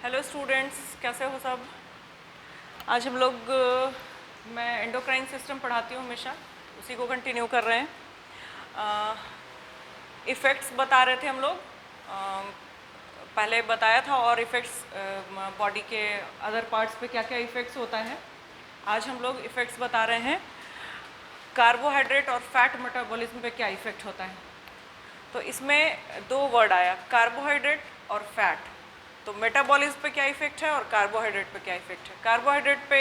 Hello students, कैसे हो सब। आज हम लोग मैं एंडोक्राइन सिस्टम पढ़ाती हूँ हमेशा, उसी को कंटिन्यू कर रहे हैं। इफ़ेक्ट्स बता रहे थे हम लोग, पहले बताया था, और इफ़ेक्ट्स बॉडी के अदर पार्ट्स पे क्या क्या इफ़ेक्ट्स होता है। आज हम लोग इफ़ेक्ट्स बता रहे हैं कार्बोहाइड्रेट और फैट मेटाबॉलिज्म पे क्या इफ़ेक्ट होता है। तो इसमें दो वर्ड आया, कार्बोहाइड्रेट और फैट। तो मेटाबॉलिज्म पे क्या इफेक्ट है और कार्बोहाइड्रेट पे क्या इफेक्ट है। कार्बोहाइड्रेट पे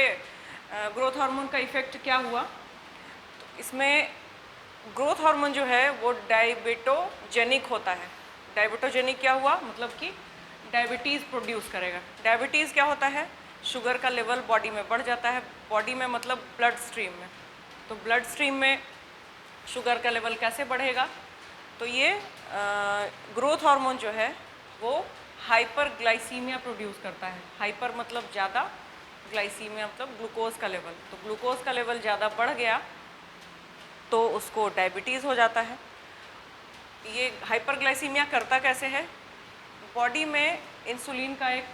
ग्रोथ हार्मोन का इफेक्ट क्या हुआ, तो इसमें ग्रोथ हार्मोन जो है वो डायबिटोजेनिक होता है। डायबिटोजेनिक क्या हुआ, मतलब कि डायबिटीज़ प्रोड्यूस करेगा। डायबिटीज़ क्या होता है, शुगर का लेवल बॉडी में बढ़ जाता है। बॉडी में मतलब ब्लड स्ट्रीम में। तो ब्लड स्ट्रीम में शुगर का लेवल कैसे बढ़ेगा, तो ये ग्रोथ हार्मोन जो है वो हाइपर ग्लाइसीमिया प्रोड्यूस करता है। हाइपर मतलब ज़्यादा, ग्लाइसीमिया मतलब ग्लूकोज का लेवल। तो ग्लूकोज का लेवल ज़्यादा बढ़ गया तो उसको डायबिटीज़ हो जाता है। ये हाइपरग्लाइसीमिया करता कैसे है, बॉडी में इंसुलिन का एक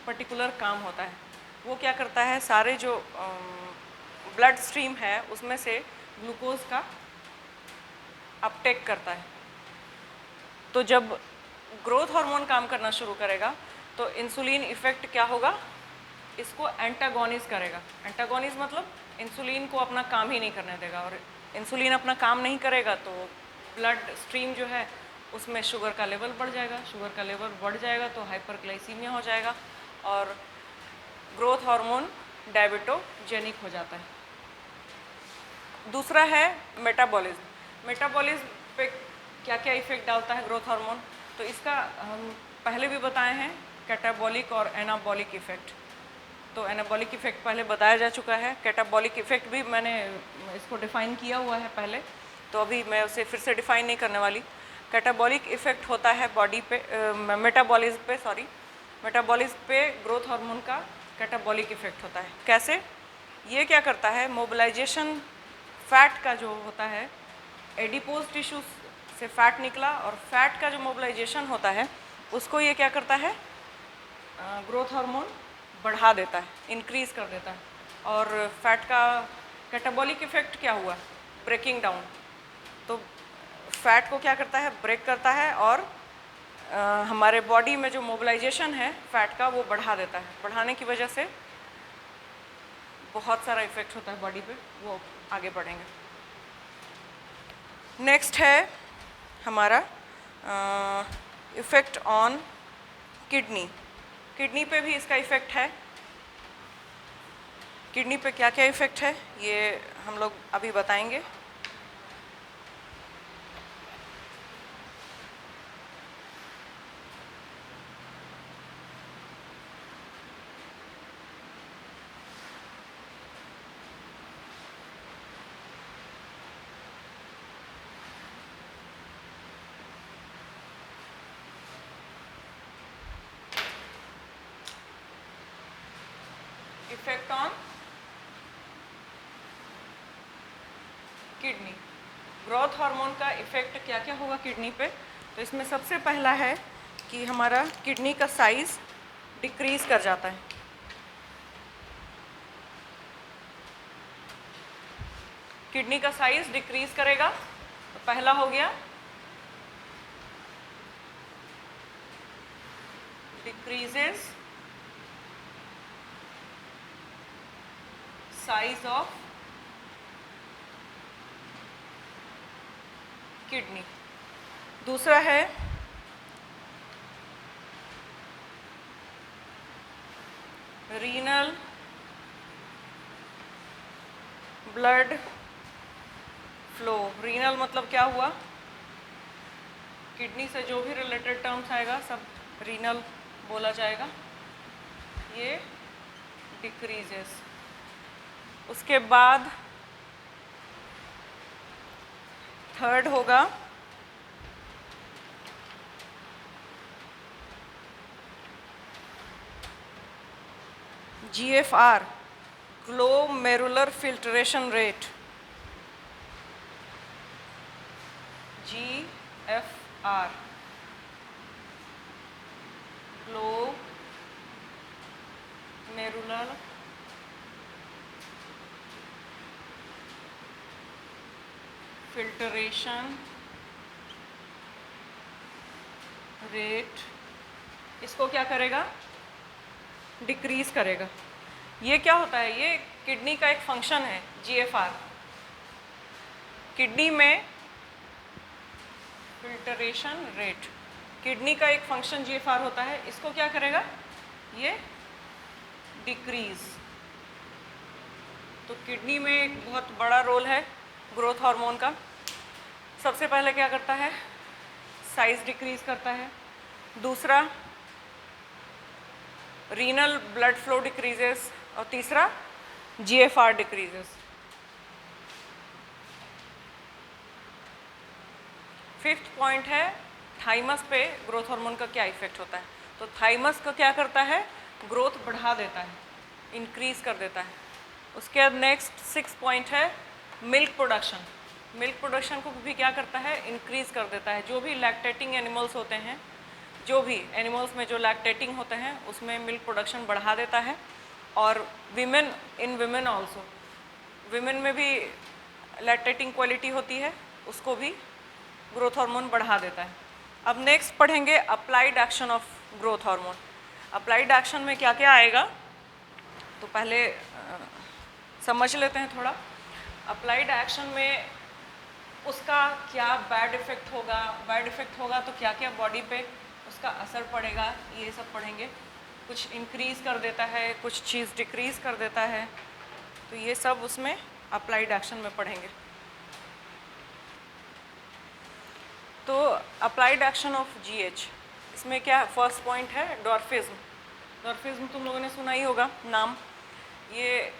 पर्टिकुलर काम होता है। वो क्या करता है, सारे जो ब्लड स्ट्रीम है उसमें से ग्लूकोज का अपटेक करता है। तो जब ग्रोथ हार्मोन काम करना शुरू करेगा तो इंसुलिन इफेक्ट क्या होगा, इसको एंटागोनिस्ट करेगा। एंटागोनिस्ट मतलब इंसुलिन को अपना काम ही नहीं करने देगा, और इंसुलिन अपना काम नहीं करेगा तो ब्लड स्ट्रीम जो है उसमें शुगर का लेवल बढ़ जाएगा। शुगर का लेवल बढ़ जाएगा तो हाइपरग्लाइसीमिया हो जाएगा और ग्रोथ हार्मोन डायबिटोजेनिक हो जाता है। दूसरा है मेटाबॉलिज्म। मेटाबॉलिज्म पे क्या क्या इफेक्ट डालता है ग्रोथ हार्मोन, तो इसका हम पहले भी बताए हैं, कैटाबॉलिक और एनाबॉलिक इफेक्ट। तो एनाबॉलिक इफेक्ट पहले बताया जा चुका है, कैटाबॉलिक इफेक्ट भी मैंने इसको डिफाइन किया हुआ है पहले, तो अभी मैं उसे फिर से डिफाइन नहीं करने वाली। कैटाबॉलिक इफेक्ट होता है बॉडी पे, मेटाबॉलिज्म पे, सॉरी, मेटाबॉलिज्म पे ग्रोथ हार्मोन का कैटाबॉलिक इफेक्ट होता है। कैसे, ये क्या करता है, मोबिलाइजेशन फैट का जो होता है, एडिपोज टिश्यू से फैट निकला और फैट का जो मोबिलाइजेशन होता है उसको ये क्या करता है, ग्रोथ हार्मोन बढ़ा देता है, इंक्रीज कर देता है। और फैट का कैटाबॉलिक इफेक्ट क्या हुआ, ब्रेकिंग डाउन। तो फैट को क्या करता है, ब्रेक करता है और हमारे बॉडी में जो मोबिलाइजेशन है फैट का वो बढ़ा देता है। बढ़ाने की वजह से बहुत सारा इफेक्ट होता है बॉडी पे, वो आगे बढ़ेंगे। नेक्स्ट है हमारा इफ़ेक्ट ऑन किडनी। किडनी पे भी इसका इफ़ेक्ट है। किडनी पे क्या क्या इफ़ेक्ट है ये हम लोग अभी बताएंगे। Effect on kidney, growth hormone का इफेक्ट क्या क्या होगा किडनी पे। तो इसमें सबसे पहला है कि हमारा किडनी का साइज डिक्रीज कर जाता है। किडनी का साइज डिक्रीज करेगा, तो पहला हो गया डिक्रीजेस साइज ऑफ किडनी। दूसरा है रीनल ब्लड फ्लो। रीनल मतलब क्या हुआ, किडनी से जो भी रिलेटेड टर्म्स आएगा सब रीनल बोला जाएगा। ये डिक्रीजेस। उसके बाद थर्ड होगा GFR, glomerular filtration rate. GFR, लो। फिल्टरेशन रेट इसको क्या करेगा, डिक्रीज करेगा। ये क्या होता है, ये किडनी का एक फंक्शन है GFR। किडनी में फिल्टरेशन रेट, किडनी का एक फंक्शन GFR होता है, इसको क्या करेगा, ये डिक्रीज। तो किडनी में एक बहुत बड़ा रोल है ग्रोथ हार्मोन का। सबसे पहले क्या करता है, साइज डिक्रीज करता है। दूसरा रीनल ब्लड फ्लो डिक्रीजेस, और तीसरा GFR डिक्रीजेस। फिफ्थ पॉइंट है थाइमस पे ग्रोथ हार्मोन का क्या इफेक्ट होता है। तो थाइमस को क्या करता है, ग्रोथ बढ़ा देता है, इंक्रीज कर देता है। उसके बाद नेक्स्ट 6 पॉइंट है मिल्क प्रोडक्शन। मिल्क प्रोडक्शन को भी क्या करता है, इंक्रीज कर देता है। जो भी लैक्टेटिंग एनिमल्स होते हैं, जो भी एनिमल्स में जो लैक्टेटिंग होते हैं उसमें मिल्क प्रोडक्शन बढ़ा देता है। और विमेन, इन विमेन ऑल्सो, विमेन में भी लैक्टेटिंग क्वालिटी होती है, उसको भी ग्रोथ हार्मोन बढ़ा देता है। अब नेक्स्ट पढ़ेंगे applied action of growth hormone. Applied action में क्या क्या आएगा, तो पहले समझ लेते हैं थोड़ा। अप्लाइड एक्शन में उसका क्या बैड इफेक्ट होगा, बैड इफेक्ट होगा तो क्या क्या बॉडी पे उसका असर पड़ेगा, ये सब पढ़ेंगे। कुछ इंक्रीज कर देता है, कुछ चीज़ डिक्रीज कर देता है, तो ये सब उसमें अप्लाइड एक्शन में पढ़ेंगे। तो अप्लाइड एक्शन ऑफ GH, इसमें क्या फर्स्ट पॉइंट है डॉर्फिज्म। डॉर्फिज्म तुम लोगों ने सुना ही होगा नाम। ये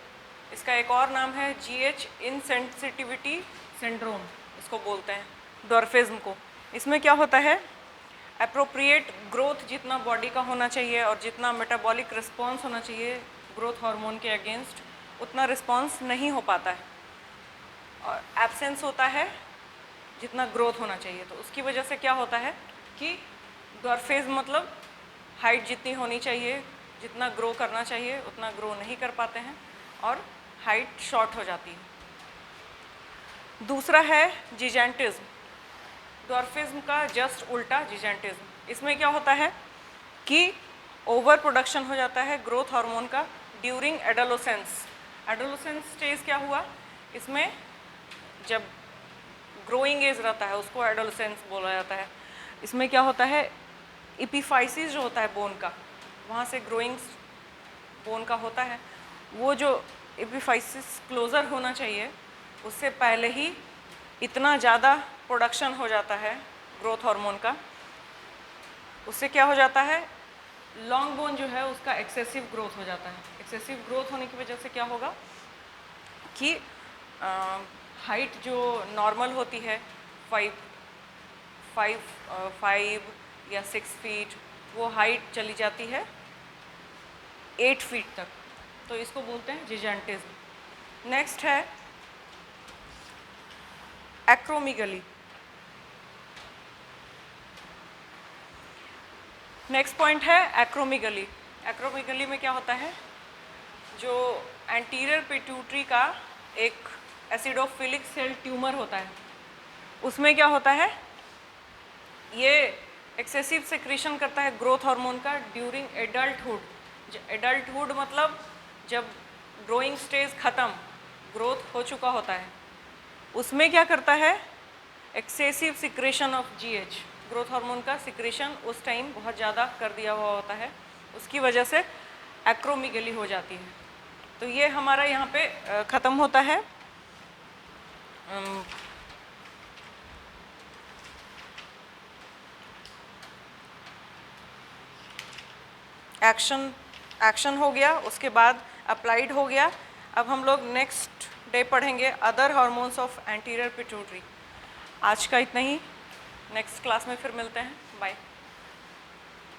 इसका एक और नाम है GH इनसेंसिटिविटी सिंड्रोम, इसको बोलते हैं डॉर्फिज्म को। इसमें क्या होता है, एप्रोप्रिएट ग्रोथ जितना बॉडी का होना चाहिए और जितना मेटाबॉलिक रिस्पॉन्स होना चाहिए ग्रोथ हार्मोन के अगेंस्ट, उतना रिस्पॉन्स नहीं हो पाता है, और एब्सेंस होता है जितना ग्रोथ होना चाहिए। तो उसकी वजह से क्या होता है कि डॉर्फिज्म मतलब हाइट जितनी होनी चाहिए, जितना ग्रो करना चाहिए उतना ग्रो नहीं कर पाते हैं और हाइट शॉर्ट हो जाती है। दूसरा है जिजेंटिज्म, डॉर्फिज्म का जस्ट उल्टा जिजेंटिज्म। इसमें क्या होता है कि ओवर प्रोडक्शन हो जाता है ग्रोथ हार्मोन का ड्यूरिंग एडोलेसेंस। एडोलेसेंस स्टेज क्या हुआ, इसमें जब ग्रोइंग एज रहता है उसको एडोलेसेंस बोला जाता है। इसमें क्या होता है, एपिफाइसिस जो होता है बोन का, वहाँ से ग्रोइंग बोन का होता है, वो जो एपिफाइसिस क्लोजर होना चाहिए उससे पहले ही इतना ज़्यादा प्रोडक्शन हो जाता है ग्रोथ हार्मोन का। उससे क्या हो जाता है, लॉन्ग बोन जो है उसका एक्सेसिव ग्रोथ हो जाता है। एक्सेसिव ग्रोथ होने की वजह से क्या होगा कि हाइट जो नॉर्मल होती है 5 या 6 फीट, वो हाइट चली जाती है 8 फीट तक। तो इसको बोलते हैं जिजेंटिज्म। नेक्स्ट है एक्रोमीगली। नेक्स्ट पॉइंट है एक्रोमीगली। एक्रोमीगली में क्या होता है, जो एंटीरियर पिट्यूटरी का एक एसिडोफिलिक सेल ट्यूमर होता है, उसमें क्या होता है, ये एक्सेसिव सेक्रेशन करता है ग्रोथ हार्मोन का ड्यूरिंग एडल्टहुड। एडल्टहुड मतलब जब ग्रोइंग स्टेज ख़त्म, ग्रोथ हो चुका होता है, उसमें क्या करता है, excessive secretion of GH, growth hormone का सिक्रेशन उस टाइम बहुत ज़्यादा कर दिया हुआ होता है, उसकी वजह से एक्रोमीगली हो जाती है। तो ये हमारा यहाँ पे ख़त्म होता है। एक्शन हो गया, उसके बाद अप्लाइड हो गया। अब हम लोग नेक्स्ट डे पढ़ेंगे other hormones of anterior pituitary. आज का इतना ही, नेक्स्ट क्लास में फिर मिलते हैं, बाय।